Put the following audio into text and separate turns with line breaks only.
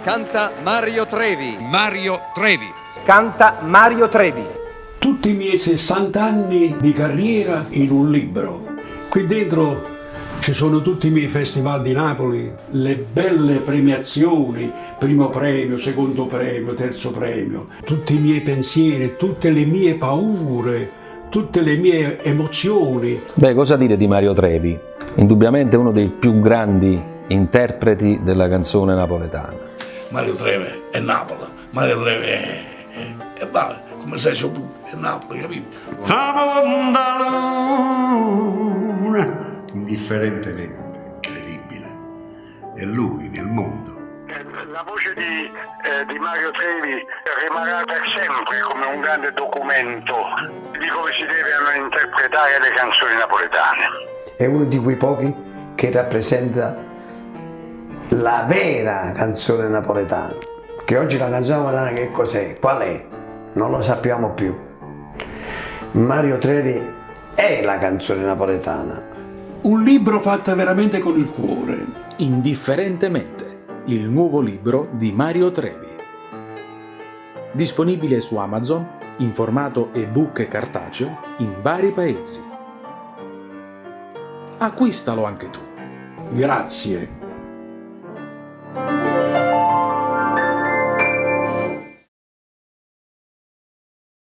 Canta Mario Trevi.
Mario Trevi.
Canta Mario Trevi.
Tutti i miei 60 anni di carriera in un libro. Qui dentro ci sono tutti i miei festival di Napoli, le belle premiazioni, primo premio, secondo premio, terzo premio, tutti i miei pensieri, tutte le mie paure, tutte le mie emozioni.
Beh, cosa dire di Mario Trevi? Indubbiamente uno dei più grandi interpreti della canzone napoletana.
Mario Trevi è Napoli, Mario Trevi è vabbè, come sai c'è Napoli, capito?
Indifferentemente, incredibile, è lui nel mondo.
La voce di Mario Trevi rimarrà per sempre come un grande documento di come si devono interpretare le canzoni napoletane.
È uno di quei pochi che rappresenta la vera canzone napoletana. Che oggi la canzone napoletana che cos'è? Qual è? Non lo sappiamo più. Mario Trevi è la canzone napoletana.
Un libro fatto veramente con il cuore.
Indifferentemente, il nuovo libro di Mario Trevi. Disponibile su Amazon in formato ebook e cartaceo in vari paesi. Acquistalo anche tu.
Grazie.